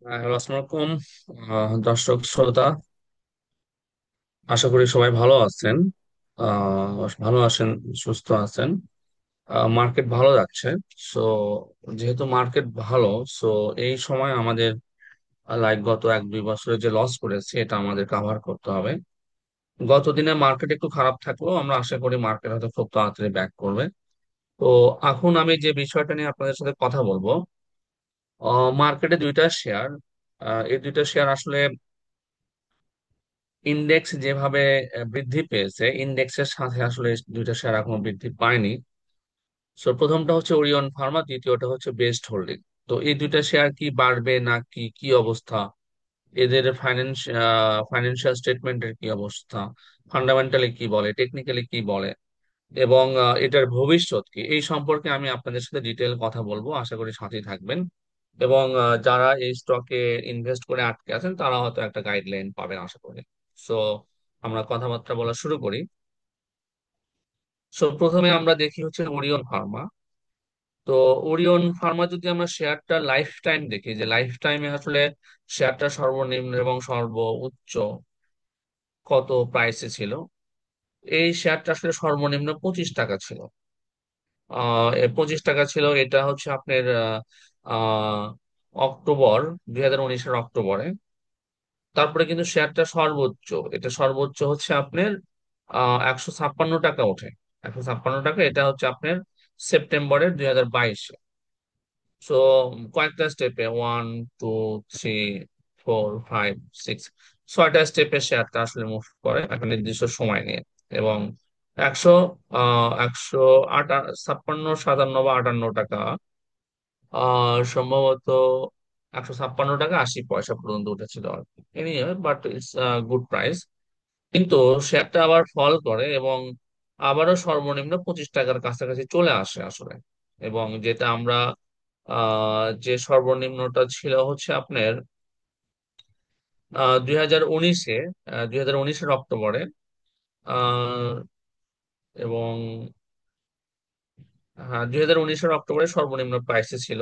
Hello, আসসালামু আলাইকুম। দর্শক শ্রোতা, আশা করি সবাই ভালো আছেন। ভালো আছেন, সুস্থ আছেন। মার্কেট ভালো যাচ্ছে। সো যেহেতু মার্কেট ভালো, সো এই সময় আমাদের গত 1-2 বছরে যে লস করেছে এটা আমাদের কাভার করতে হবে। গত দিনে মার্কেট একটু খারাপ থাকলেও আমরা আশা করি মার্কেট হয়তো খুব তাড়াতাড়ি ব্যাক করবে। তো এখন আমি যে বিষয়টা নিয়ে আপনাদের সাথে কথা বলবো, মার্কেটে দুইটা শেয়ার। এই দুইটা শেয়ার আসলে ইন্ডেক্স যেভাবে বৃদ্ধি পেয়েছে, ইন্ডেক্সের সাথে আসলে দুইটা শেয়ার এখনো বৃদ্ধি পায়নি। সো প্রথমটা হচ্ছে ওরিয়ন ফার্মা, দ্বিতীয়টা হচ্ছে বেস্ট হোল্ডিং। তো এই দুইটা শেয়ার কি বাড়বে না কি কি অবস্থা, এদের ফাইন্যান্সিয়াল স্টেটমেন্টের কি অবস্থা, ফান্ডামেন্টালি কি বলে, টেকনিক্যালি কি বলে, এবং এটার ভবিষ্যৎ কি, এই সম্পর্কে আমি আপনাদের সাথে ডিটেল কথা বলবো। আশা করি সাথেই থাকবেন। এবং যারা এই স্টকে ইনভেস্ট করে আটকে আছেন তারা হয়তো একটা গাইডলাইন পাবেন আশা করি। সো আমরা কথাবার্তা বলা শুরু করি। সো প্রথমে আমরা দেখি হচ্ছে ওরিয়ন ফার্মা। তো ওরিয়ন ফার্মা যদি আমরা শেয়ারটা লাইফ টাইম দেখি, যে লাইফ টাইমে আসলে শেয়ারটা সর্বনিম্ন এবং সর্বোচ্চ কত প্রাইসে ছিল, এই শেয়ারটা আসলে সর্বনিম্ন 25 টাকা ছিল। 25 টাকা ছিল, এটা হচ্ছে আপনার আহ অক্টোবর 2019-এর অক্টোবরে। তারপরে কিন্তু শেয়ারটা সর্বোচ্চ, এটা সর্বোচ্চ হচ্ছে আপনার 156 টাকা ওঠে। 156 টাকা, এটা হচ্ছে আপনার সেপ্টেম্বরের 2022-এ। সো কয়েকটা স্টেপে, 1, 2, 3, 4, 5, 6, 6টা স্টেপে শেয়ারটা আসলে মুভ করে একটা নির্দিষ্ট সময় নিয়ে। এবং একশো 156, 57, 58 টাকা, সম্ভবত 156 টাকা 80 পয়সা পর্যন্ত উঠেছিল আর কি। Anyway, but it's good price. কিন্তু শেয়ারটা আবার ফল করে এবং আবারও সর্বনিম্ন 25 টাকার কাছাকাছি চলে আসে আসলে। এবং যেটা আমরা যে সর্বনিম্নটা ছিল হচ্ছে আপনার 2019-এ, 2019-এর অক্টোবরে। আহ, এবং হ্যাঁ, 2019-এর অক্টোবরে সর্বনিম্ন প্রাইসে ছিল।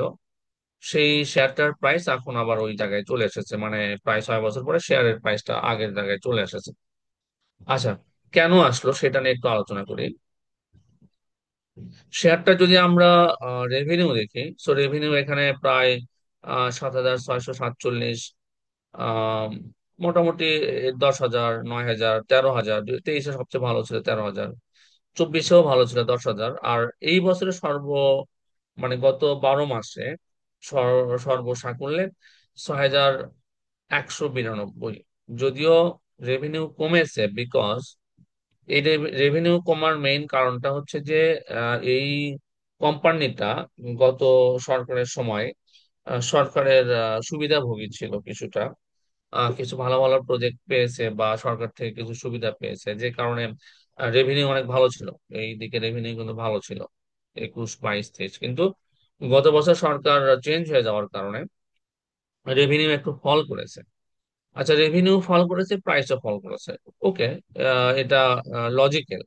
সেই শেয়ারটার প্রাইস এখন আবার ওই জায়গায় চলে এসেছে, মানে প্রায় 6 বছর পরে শেয়ারের প্রাইসটা আগের জায়গায় চলে এসেছে। আচ্ছা, কেন আসলো সেটা নিয়ে একটু আলোচনা করি। শেয়ারটা যদি আমরা রেভিনিউ দেখি, সো রেভিনিউ এখানে প্রায় 7,647। আহ মোটামুটি 10,000, 9,000, 13,000, 23-এ সবচেয়ে ভালো ছিল 13,000, 24-এও ভালো ছিল 10,000। আর এই বছরে মানে গত 12 মাসে সর্বসাকুল্যে 6,192। যদিও রেভিনিউ কমেছে, বিকজ এই রেভিনিউ কমার মেইন কারণটা হচ্ছে যে এই কোম্পানিটা গত সরকারের সময় সরকারের সুবিধাভোগী ছিল কিছুটা। কিছু ভালো ভালো প্রজেক্ট পেয়েছে বা সরকার থেকে কিছু সুবিধা পেয়েছে, যে কারণে রেভিনিউ অনেক ভালো ছিল। এই দিকে রেভিনিউ কিন্তু ভালো ছিল 21, 22, 23। কিন্তু গত বছর সরকার চেঞ্জ হয়ে যাওয়ার কারণে রেভিনিউ একটু ফল করেছে। আচ্ছা, রেভিনিউ ফল করেছে, প্রাইসও ফল করেছে। ওকে, এটা লজিক্যাল।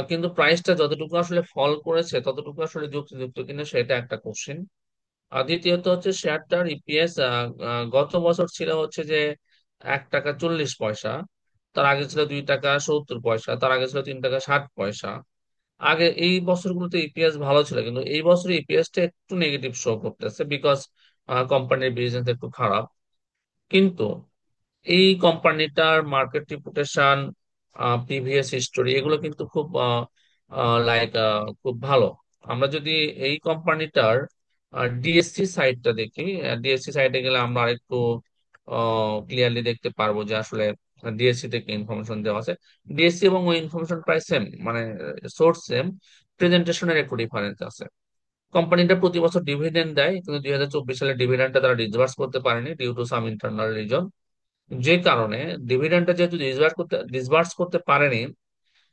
কিন্তু প্রাইসটা যতটুকু আসলে ফল করেছে ততটুকু আসলে যুক্তিযুক্ত কিনা সেটা একটা কোশ্চেন। আর দ্বিতীয়ত হচ্ছে শেয়ারটার ইপিএস গত বছর ছিল হচ্ছে যে 1 টাকা 40 পয়সা। তার আগে ছিল 2 টাকা 70 পয়সা, তার আগে ছিল 3 টাকা 60 পয়সা। আগে এই বছরগুলোতে ইপিএস ভালো ছিল, কিন্তু এই বছর ইপিএসটা একটু নেগেটিভ শো করতেছে, বিকজ কোম্পানির বিজনেস একটু খারাপ। কিন্তু এই কোম্পানিটার মার্কেট রিপুটেশন, প্রিভিয়াস হিস্টোরি, এগুলো কিন্তু খুব লাইক খুব ভালো। আমরা যদি এই কোম্পানিটার ডিএসসি সাইটটা দেখি, ডিএসসি সাইটে গেলে আমরা আরেকটু ক্লিয়ারলি দেখতে পারবো যে আসলে ডিএসসি থেকে ইনফরমেশন দেওয়া আছে। ডিএসসি এবং ওই ইনফরমেশন প্রায় সেম, মানে সোর্স সেম, প্রেজেন্টেশনের একটু ডিফারেন্স আছে। কোম্পানিটা প্রতি বছর ডিভিডেন্ড দেয়, কিন্তু 2024 সালে ডিভিডেন্ডটা তারা ডিসবার্স করতে পারেনি due to some internal reason. যে কারণে ডিভিডেন্ডটা যেহেতু ডিসবার্স করতে পারেনি,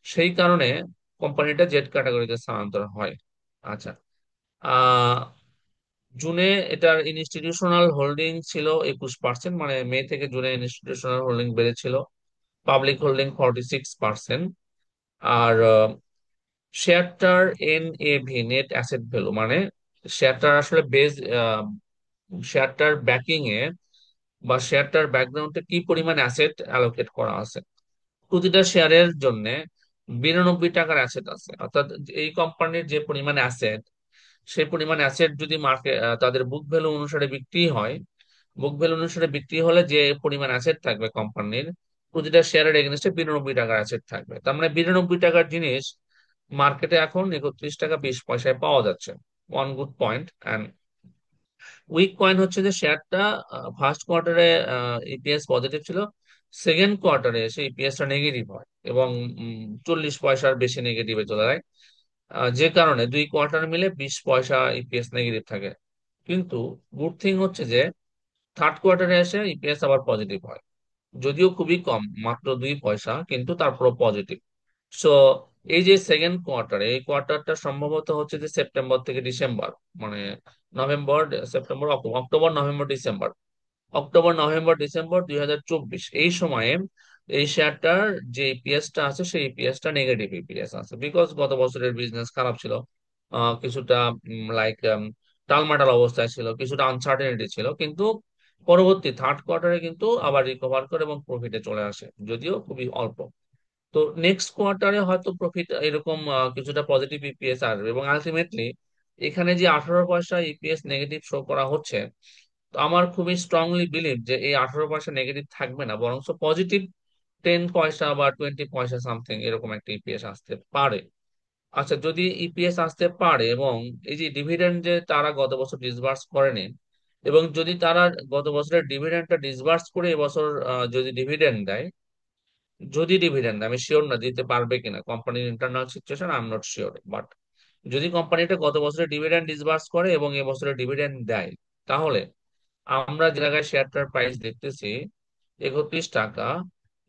সেই কারণে কোম্পানিটা জেড ক্যাটাগরিতে স্থানান্তর হয়। আচ্ছা, আহ জুনে এটার ইনস্টিটিউশনাল হোল্ডিং ছিল 21%, মানে মে থেকে জুনে ইনস্টিটিউশনাল হোল্ডিং বেড়েছিল। Public holding 46%। আর শেয়ারটার এনএভি, নেট অ্যাসেট ভ্যালু, মানে শেয়ারটার আসলে বেজ শেয়ারটার ব্যাকিং এ বা শেয়ারটার ব্যাকগ্রাউন্ডে কি পরিমাণ অ্যাসেট অ্যালোকেট করা আছে। প্রতিটা শেয়ারের জন্য 92 টাকার অ্যাসেট আছে, অর্থাৎ এই কোম্পানির যে পরিমাণ অ্যাসেট, সেই পরিমাণ অ্যাসেট যদি মার্কেট তাদের বুক ভ্যালু অনুসারে বিক্রি হয়, বুক ভ্যালু অনুসারে বিক্রি হলে যে পরিমাণ অ্যাসেট থাকবে কোম্পানির, প্রতিটা শেয়ারের এগেনস্টে 92 টাকার অ্যাসেট থাকবে। তার মানে 92 টাকার জিনিস মার্কেটে এখন 31 টাকা 20 পয়সায় পাওয়া যাচ্ছে। One good point. And weak point হচ্ছে যে শেয়ারটা ফার্স্ট কোয়ার্টারে ইপিএস পজিটিভ ছিল, সেকেন্ড কোয়ার্টারে এসে ইপিএসটা নেগেটিভ হয় এবং 40 পয়সার বেশি নেগেটিভে চলে যায়। যে কারণে 2 কোয়ার্টার মিলে 20 পয়সা ইপিএস নেগেটিভ থাকে। কিন্তু গুড থিং হচ্ছে যে থার্ড কোয়ার্টারে এসে ইপিএস আবার পজিটিভ হয়, যদিও খুবই কম, মাত্র 2 পয়সা, কিন্তু তারপর পজিটিভ। সো এই যে সেকেন্ড কোয়ার্টার, এই কোয়ার্টারটা সম্ভবত হচ্ছে যে সেপ্টেম্বর থেকে ডিসেম্বর, মানে November, September, October, October November December, October November December 2024, এই সময়ে এই শেয়ারটার যে ইপিএসটা আছে সেই ইপিএসটা নেগেটিভ ইপিএস আছে, বিকজ গত বছরের বিজনেস খারাপ ছিল, কিছুটা লাইক টালমাটাল অবস্থায় ছিল, কিছুটা আনসার্টেনিটি ছিল। কিন্তু পরবর্তী থার্ড কোয়ার্টারে কিন্তু আবার রিকভার করে এবং প্রফিটে চলে আসে, যদিও খুবই অল্প। তো নেক্সট কোয়ার্টারে হয়তো প্রফিট এরকম কিছুটা পজিটিভ ইপিএস আসবে, এবং আলটিমেটলি এখানে যে 18 পয়সা ইপিএস নেগেটিভ শো করা হচ্ছে, তো আমার খুবই স্ট্রংলি বিলিভ যে এই 18 পয়সা নেগেটিভ থাকবে না, বরং পজিটিভ 10 পয়সা বা 20 পয়সা সামথিং এরকম একটা ইপিএস আসতে পারে। আচ্ছা, যদি ইপিএস আসতে পারে এবং এই যে ডিভিডেন্ড যে তারা গত বছর ডিসবার্স করেনি, এবং যদি তারা গত বছরের ডিভিডেন্ডটা ডিসবার্স করে এবছর যদি ডিভিডেন্ড দেয়, যদি ডিভিডেন্ড, আমি শিওর না দিতে পারবে কিনা, কোম্পানির internal situation I am not sure, but যদি কোম্পানিটা গত বছরের ডিভিডেন্ড ডিসবার্স করে এবং এবছরের ডিভিডেন্ড দেয়, তাহলে আমরা যে জায়গায় শেয়ারটার প্রাইস দেখতেছি 31 টাকা,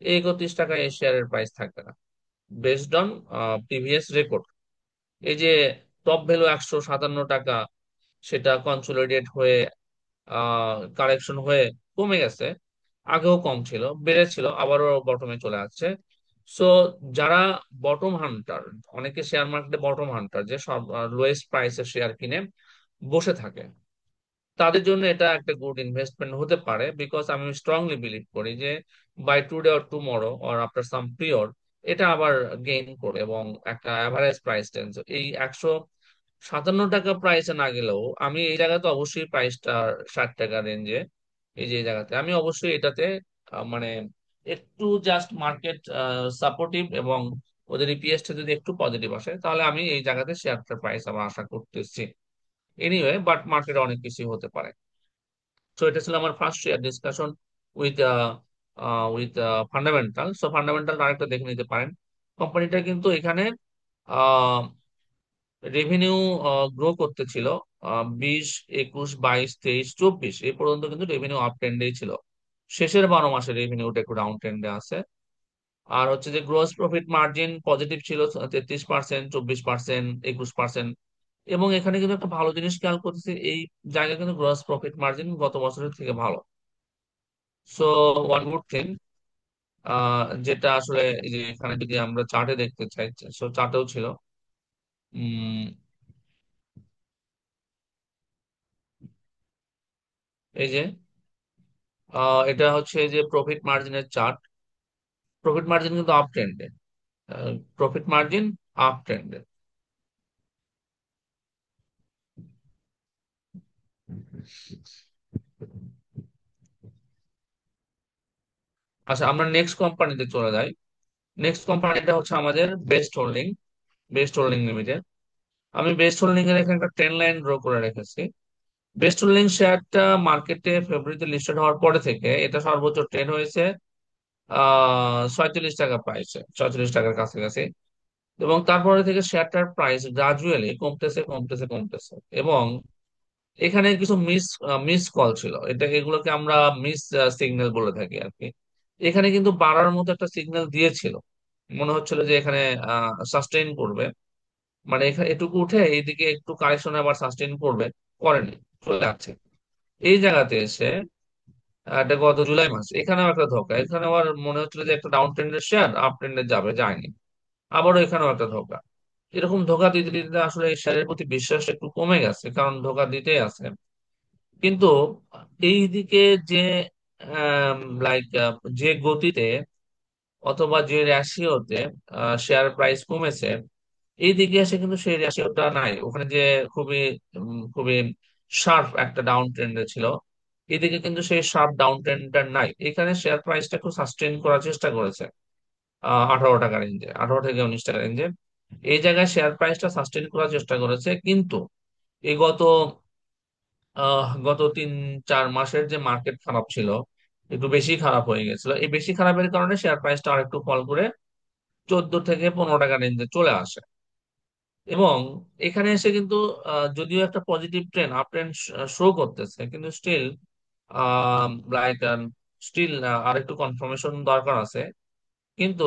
এই 31 টাকায় এই শেয়ারের প্রাইস থাকবে না, বেসড অন প্রিভিয়াস রেকর্ড। এই যে টপ ভ্যালু 157 টাকা, সেটা কনসোলিডেট হয়ে কারেকশন হয়ে কমে গেছে, আগেও কম ছিল, বেড়েছিল, আবারও বটমে চলে আসছে। সো যারা বটম হান্টার, অনেকে শেয়ার মার্কেটে বটম হান্টার, যে সব লোয়েস্ট প্রাইসের শেয়ার কিনে বসে থাকে, তাদের জন্য এটা একটা গুড ইনভেস্টমেন্ট হতে পারে, বিকজ আমি স্ট্রংলি বিলিভ করি যে by today or tomorrow or after some period এটা আবার গেইন করে এবং একটা অ্যাভারেজ প্রাইস টেন্স এই 157 টাকা প্রাইসে না গেলেও, আমি এই জায়গাতে অবশ্যই প্রাইসটা 60 টাকা রেঞ্জে, এই যে এই জায়গাতে আমি অবশ্যই এটাতে মানে একটু জাস্ট মার্কেট সাপোর্টিভ এবং ওদের ইপিএসটা যদি একটু পজিটিভ আসে, তাহলে আমি এই জায়গাতে শেয়ারটার প্রাইস আবার আশা করতেছি। এনিওয়ে, বাট মার্কেটে অনেক কিছু হতে পারে। সো এটা ছিল আমার first share discussion with with fundamental. So fundamental আরেকটা দেখে নিতে পারেন। কোম্পানিটা কিন্তু এখানে রেভিনিউ গ্রো করতেছিল, 20, 21, 22, 23, 24 এই পর্যন্ত কিন্তু রেভিনিউ আপ ট্রেন্ডেই ছিল। শেষের 12 মাসে রেভিনিউটা একটু ডাউন ট্রেন্ডে আছে। আর হচ্ছে যে গ্রোস প্রফিট মার্জিন পজিটিভ ছিল 33%, 24%, 21%। এবং এখানে কিন্তু একটা ভালো জিনিস খেয়াল করতেছি, এই জায়গায় কিন্তু গ্রস প্রফিট মার্জিন গত বছরের থেকে ভালো। সো ওয়ান গুড থিং, যেটা আসলে এই যে এখানে যদি আমরা চার্টে দেখতে চাই, সো চার্টেও ছিল। উম, এই যে এটা হচ্ছে যে প্রফিট মার্জিনের চার্ট, প্রফিট মার্জিন কিন্তু আপ ট্রেন্ডে, প্রফিট মার্জিন আপ ট্রেন্ডে। আচ্ছা, আমরা নেক্সট কোম্পানিতে চলে যাই। নেক্সট কোম্পানিটা হচ্ছে আমাদের best holding, best holding limited. আমি বেস্ট হোল্ডিং এর এখানে একটা ট্রেন লাইন ড্র করে রেখেছি। বেস্ট হোল্ডিং শেয়ারটা মার্কেটে ফেব্রুয়ারিতে লিস্টেড হওয়ার পরে থেকে এটা সর্বোচ্চ ট্রেড হয়েছে 47 টাকা প্রাইসে, 47 টাকার কাছাকাছি। এবং তারপরে থেকে শেয়ারটার প্রাইস গ্রাজুয়ালি কমতেছে কমতেছে কমতেছে। এবং এখানে কিছু মিস কল ছিল, এটা এগুলোকে আমরা মিস সিগন্যাল বলে থাকি আর কি। এখানে কিন্তু বাড়ার মতো একটা সিগন্যাল দিয়েছিল, মনে হচ্ছিল যে এখানে সাস্টেইন করবে, মানে এখানে এটুকু উঠে এইদিকে একটু কারেকশন আবার সাস্টেইন করবে, করেনি, চলে যাচ্ছে। এই জায়গাতে এসে এটা গত জুলাই মাস, এখানেও একটা ধোকা, এখানে আবার মনে হচ্ছিল যে একটা ডাউন ট্রেন্ডের শেয়ার আপ ট্রেন্ডে যাবে, যায়নি। আবারও এখানেও একটা ধোকা। এরকম ধোকা দিতে দিতে আসলে এই শেয়ারের প্রতি বিশ্বাস একটু কমে গেছে, কারণ ধোকা দিতেই আছে। কিন্তু এই দিকে যে লাইক যে গতিতে অথবা যে রেশিওতে শেয়ার প্রাইস কমেছে, এই দিকে এসে কিন্তু সেই রেশিওটা নাই ওখানে, যে খুবই খুবই শার্প একটা ডাউন ট্রেন্ডে ছিল। এদিকে কিন্তু সেই শার্প ডাউন ট্রেন্ডটা নাই, এখানে শেয়ার প্রাইসটা একটু সাস্টেন করার চেষ্টা করেছে 18 টাকা রেঞ্জে, 18 থেকে 19 টাকা রেঞ্জে। এই জায়গায় শেয়ার প্রাইসটা সাস্টেন করার চেষ্টা করেছে, কিন্তু এই গত 3-4 মাসের যে মার্কেট খারাপ ছিল, একটু বেশি খারাপ হয়ে গেছিল, এই বেশি খারাপের কারণে শেয়ার প্রাইসটা আরেকটু ফল করে 14 থেকে 15 টাকা রেঞ্জে চলে আসে। এবং এখানে এসে কিন্তু যদিও একটা positive trend up trend show করতেছে, কিন্তু স্টিল লাইক স্টিল আরেকটু কনফার্মেশন দরকার আছে। কিন্তু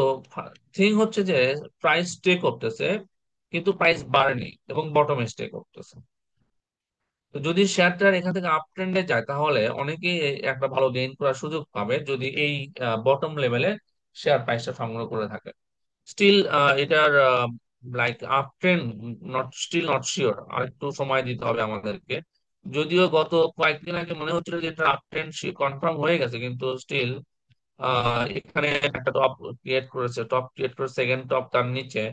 থিং হচ্ছে যে প্রাইস স্টে করতেছে, কিন্তু প্রাইস বাড়েনি এবং বটমে স্টে করতেছে। তো যদি শেয়ারটার এখান থেকে আপ ট্রেন্ডে যায়, তাহলে অনেকেই একটা ভালো গেইন করার সুযোগ পাবে যদি এই বটম লেভেলে শেয়ার প্রাইসটা সংগ্রহ করে থাকে। স্টিল এটার like up trend not sure, আর একটু সময় দিতে হবে আমাদেরকে। যদিও গত কয়েকদিন আগে মনে হচ্ছিল যে এটা আপ ট্রেন্ড কনফার্ম হয়ে গেছে, কিন্তু স্টিল এখানে একটা টপ ক্রিয়েট করে সেকেন্ড টপ তার নিচে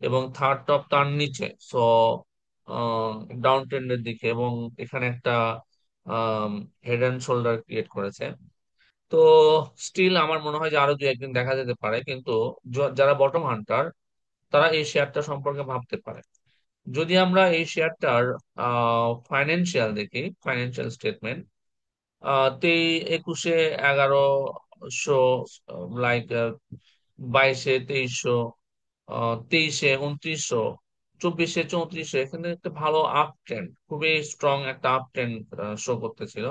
এবং থার্ড টপ তার নিচে। সো ডাউন ট্রেন্ডের দিকে, এবং এখানে একটা হেড অ্যান্ড শোল্ডার ক্রিয়েট করেছে। তো স্টিল আমার মনে হয় যে আরো 2-1 দিন দেখা যেতে পারে, কিন্তু যারা বটম হান্টার তারা এই শেয়ারটা সম্পর্কে ভাবতে পারে। যদি আমরা এই শেয়ারটার ফাইন্যান্সিয়াল দেখি, ফাইন্যান্সিয়াল স্টেটমেন্ট, 1100, লাইক 2200, 2300, 2300, 2400, 3400, এখানে একটা ভালো আপ ট্রেন্ড, খুবই স্ট্রং একটা আপ ট্রেন্ড শো করতেছিল।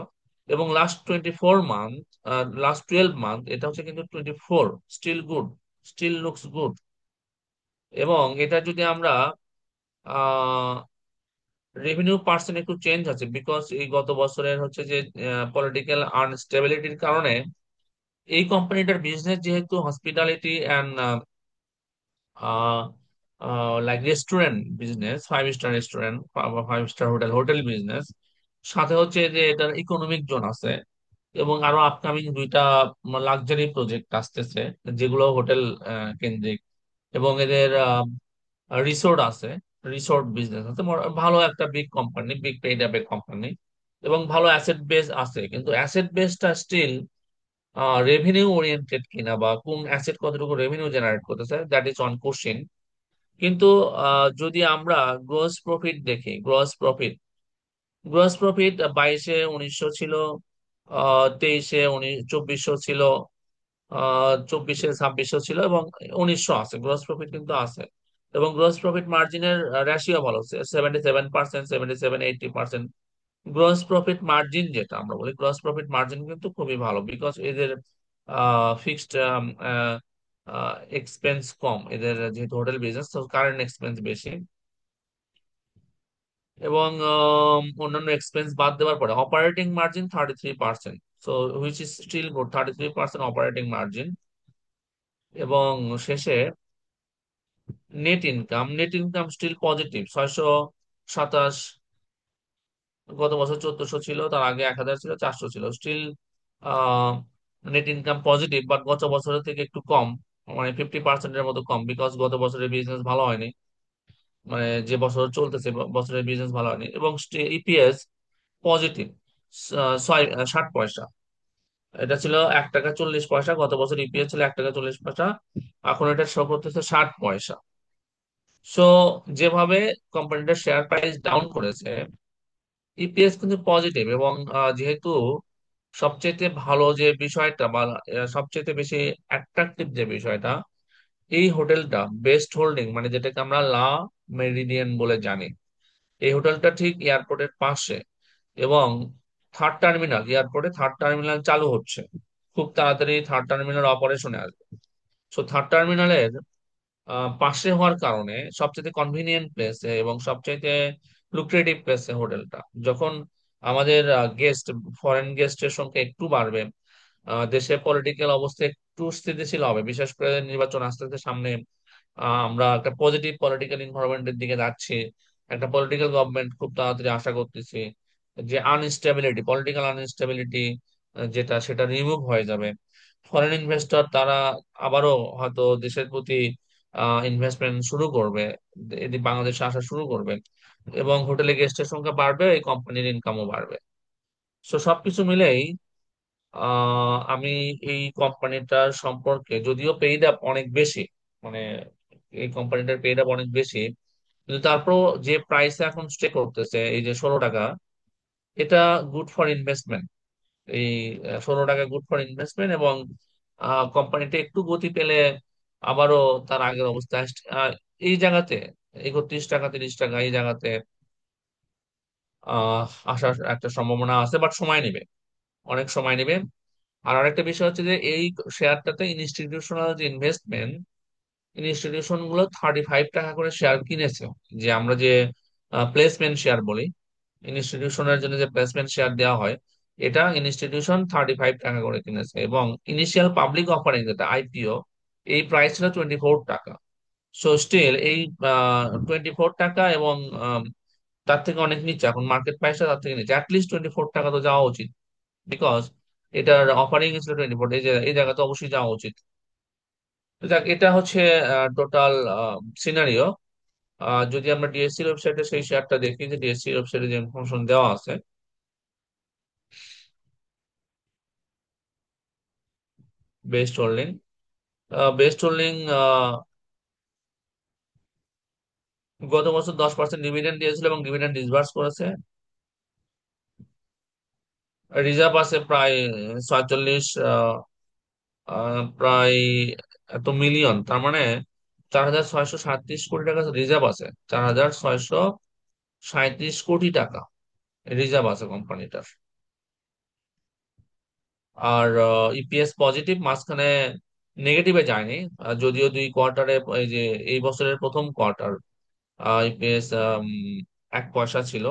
এবং লাস্ট 12 মান্থ এটা হচ্ছে কিন্তু 24, still good, still looks good. এবং এটা যদি আমরা রেভিনিউ পার্সেন্ট একটু চেঞ্জ আছে, বিকজ এই গত বছরের হচ্ছে যে পলিটিক্যাল আনস্টেবিলিটির কারণে এই কোম্পানিটার বিজনেস যেহেতু hospitality and like restaurant business, 5 star restaurant, 5 star hotel, hotel business, সাথে হচ্ছে যে এটার ইকোনমিক জোন আছে, এবং আরো আপকামিং 2টা লাক্সারি প্রজেক্ট আসতেছে যেগুলো হোটেল কেন্দ্রিক, এবং এদের রিসোর্ট আছে, রিসোর্ট বিজনেস আছে। ভালো একটা বিগ কোম্পানি, বিগ পেইড অ্যাপের কোম্পানি, এবং ভালো অ্যাসেট বেস আছে। কিন্তু অ্যাসেট বেসটা স্টিল রেভিনিউ ওরিয়েন্টেড কিনা, বা কোন অ্যাসেট কতটুকু রেভিনিউ জেনারেট করতেছে, দ্যাট ইজ অন কোশ্চিন। কিন্তু যদি আমরা গ্রোস প্রফিট দেখি, গ্রোস প্রফিট 2200-1900 ছিল, 2300-2400 ছিল, 2400-2600 ছিল, এবং 1900 আছে, গ্রোস প্রফিট কিন্তু আছে। এবং গ্রোস প্রফিট মার্জিনের রেশিও ভালো, 77%, 77-80%। গ্রোস প্রফিট মার্জিন যেটা আমরা বলি, গ্রোস প্রফিট মার্জিন কিন্তু খুবই ভালো, বিকজ এদের ফিক্সড এক্সপেন্স কম, এদের যেহেতু হোটেল বিজনেস, তো কারেন্ট এক্সপেন্স বেশি। এবং অন্যান্য এক্সপেন্স বাদ দেওয়ার পরে operating margin 33%, so which is still good, 33% operating margin. এবং শেষে নেট ইনকাম স্টিল পজিটিভ, 627। গত বছর 1400 ছিল, তার আগে 1000 ছিল, 400 ছিল, still net income positive, but গত বছরের থেকে একটু কম, মানে 50%-এর মতো কম, বিকজ গত বছরের বিজনেস ভালো হয়নি, মানে যে বছর চলতেছে বছরের বিজনেস ভালো হয়নি। এবং ইপিএস পজিটিভ, 60 পয়সা। এটা ছিল 1 টাকা 40 পয়সা, গত বছর ইপিএস ছিল 1 টাকা 40 পয়সা, এখন এটা শো করতেছে 60 পয়সা। সো যেভাবে কোম্পানিটার শেয়ার প্রাইস ডাউন করেছে, ইপিএস কিন্তু পজিটিভ। এবং যেহেতু সবচেয়ে ভালো যে বিষয়টা, বা সবচেয়ে বেশি অ্যাট্রাকটিভ যে বিষয়টা, এই হোটেলটা বেস্ট হোল্ডিং, মানে যেটাকে আমরা লা মেরিডিয়ান বলে জানি, এই হোটেলটা ঠিক এয়ারপোর্টের পাশে, এবং থার্ড টার্মিনাল চালু হচ্ছে, খুব তাড়াতাড়ি থার্ড টার্মিনাল অপারেশনে আসবে। সো থার্ড টার্মিনালের পাশে হওয়ার কারণে সবচেয়ে কনভিনিয়েন্ট প্লেসে এবং সবচেয়ে লুক্রেটিভ প্লেসে হোটেলটা, যখন আমাদের গেস্ট, ফরেন গেস্টের সংখ্যা একটু বাড়বে, দেশের পলিটিক্যাল অবস্থা একটু স্থিতিশীল হবে, বিশেষ করে নির্বাচন আসতে আসতে সামনে, আমরা একটা পজিটিভ পলিটিক্যাল ইনভারনমেন্টের দিকে যাচ্ছি, একটা পলিটিক্যাল গভর্নমেন্ট খুব তাড়াতাড়ি আশা করতেছি। যে আনস্টেবিলিটি, পলিটিক্যাল আনস্টেবিলিটি যেটা, সেটা রিমুভ হয়ে যাবে। ফরেন ইনভেস্টর তারা আবারও হয়তো দেশের প্রতি ইনভেস্টমেন্ট শুরু করবে, এদিকে বাংলাদেশে আসা শুরু করবে, এবং হোটেলে গেস্টের সংখ্যা বাড়বে, এই কোম্পানির ইনকামও বাড়বে। তো সবকিছু মিলেই আমি এই কোম্পানিটার সম্পর্কে, যদিও পেইড আপ অনেক বেশি, মানে এই কোম্পানিটার পেইড আপ অনেক বেশি, কিন্তু তারপর যে প্রাইসে এখন স্টে করতেছে, এই যে 16 টাকা, এটা গুড ফর ইনভেস্টমেন্ট। এই 16 টাকা গুড ফর ইনভেস্টমেন্ট, এবং কোম্পানিটা একটু গতি পেলে আবারও তার আগের অবস্থায় এই জায়গাতে 31 টাকা 30 টাকা এই জায়গাতে আসার একটা সম্ভাবনা আছে, বাট সময় নেবে, অনেক সময় নেবে। আর আরেকটা বিষয় হচ্ছে যে এই শেয়ারটাতে ইনস্টিটিউশনাল যে ইনভেস্টমেন্ট, ইনস্টিটিউশন গুলো 35 টাকা করে শেয়ার কিনেছে। যে আমরা যে প্লেসমেন্ট শেয়ার বলি, ইনস্টিটিউশনের জন্য যে প্লেসমেন্ট শেয়ার দেওয়া হয়, এটা ইনস্টিটিউশন 35 টাকা করে কিনেছে, এবং ইনিশিয়াল পাবলিক অফারিং যেটা আইপিও, এই প্রাইস ছিল 24 টাকা। সো স্টিল এই 24 টাকা, এবং তার থেকে অনেক নিচে এখন মার্কেট প্রাইসটা, তার থেকে নিচে অ্যাটলিস্ট 24 টাকা তো যাওয়া উচিত, বিকজ এটার অফারিং ছিল 24। এই যে এই জায়গাতে অবশ্যই যাওয়া উচিত। তো যাক, এটা হচ্ছে টোটাল সিনারিও। যদি আমরা ডিএসসি ওয়েবসাইটে সেই শেয়ারটা দেখি, যে ডিএসসি ওয়েবসাইটে যে ইনফরমেশন দেওয়া আছে, বেস্ট হোল্ডিং, বেস্ট হোল্ডিং গত বছর 10% ডিভিডেন্ড দিয়েছিল এবং ডিভিডেন্ড ডিসবার্স করেছে। রিজার্ভ আছে প্রায় 47, প্রায় এত মিলিয়ন, তার মানে 4,637 কোটি টাকা রিজার্ভ আছে। 4,637 কোটি টাকা রিজার্ভ আছে কোম্পানিটার। আর ইপিএস পজিটিভ, মাঝখানে নেগেটিভে যায়নি। যদিও 2 কোয়ার্টারে, এই যে এই বছরের প্রথম কোয়ার্টার, ইপিএস 1 পয়সা ছিল,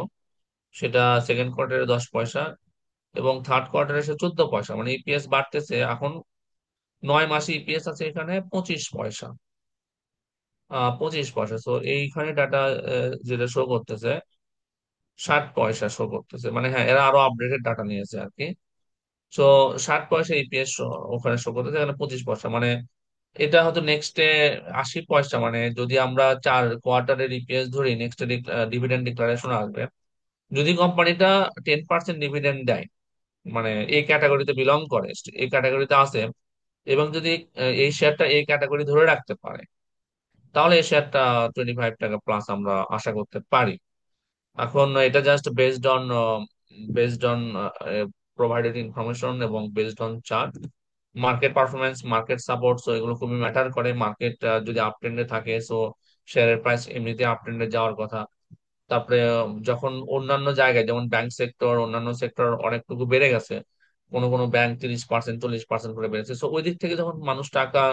সেটা সেকেন্ড কোয়ার্টারে 10 পয়সা, এবং থার্ড কোয়ার্টারে এসে 14 পয়সা, মানে ইপিএস বাড়তেছে। এখন 9 মাসে ইপিএস আছে এখানে 25 পয়সা, 25 পয়সা। তো এইখানে ডাটা যেটা শো করতেছে 60 পয়সা শো করতেছে, মানে হ্যাঁ, এরা আরো আপডেটেড ডাটা নিয়েছে আর কি। তো 60 পয়সা ইপিএস ওখানে শো করতেছে, এখানে 25 পয়সা, মানে এটা হয়তো নেক্সটে 80 পয়সা। মানে যদি আমরা 4 কোয়ার্টারের ইপিএস ধরি, নেক্সট ডিভিডেন্ড ডিক্লারেশন আসবে, যদি কোম্পানিটা 10% ডিভিডেন্ড দেয়, মানে এই ক্যাটাগরিতে বিলং করে, এই ক্যাটাগরিতে আছে, এবং যদি এই শেয়ারটা এই ক্যাটাগরি ধরে রাখতে পারে, তাহলে এই শেয়ারটা 25 টাকা প্লাস আমরা আশা করতে পারি। এখন এটা just based on provided information, এবং based on chart. Market performance, market support, so এগুলো খুবই ম্যাটার করে। মার্কেট যদি আপ ট্রেন্ডে থাকে, সো শেয়ারের প্রাইস এমনিতে আপ ট্রেন্ডে যাওয়ার কথা। তারপরে যখন অন্যান্য জায়গায়, যেমন ব্যাংক সেক্টর, অন্যান্য সেক্টর অনেকটুকু বেড়ে গেছে, কোনো কোনো ব্যাংক 30% 40% করে বেড়েছে, সো ওই দিক থেকে যখন মানুষ টাকা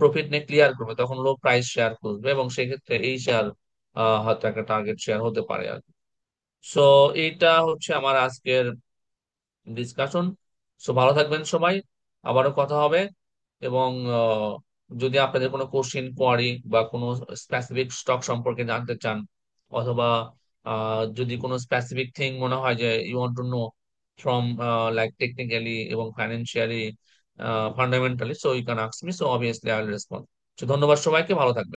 প্রফিট নিয়ে ক্লিয়ার করবে, তখন লো প্রাইস শেয়ার খুঁজবে, এবং সেক্ষেত্রে এই শেয়ার হয়তো একটা টার্গেট শেয়ার হতে পারে আর কি। সো এইটা হচ্ছে আমার আজকের ডিসকাশন। সো ভালো থাকবেন সবাই, আবারও কথা হবে। এবং যদি আপনাদের কোনো কোশ্চিন, কোয়ারি, বা কোনো স্পেসিফিক স্টক সম্পর্কে জানতে চান, অথবা যদি কোনো স্পেসিফিক থিং মনে হয় যে you want to know from like technically এবং financially, fundamentally, so you can ask me, so obviously I will respond. ধন্যবাদ সবাইকে, ভালো থাকবেন।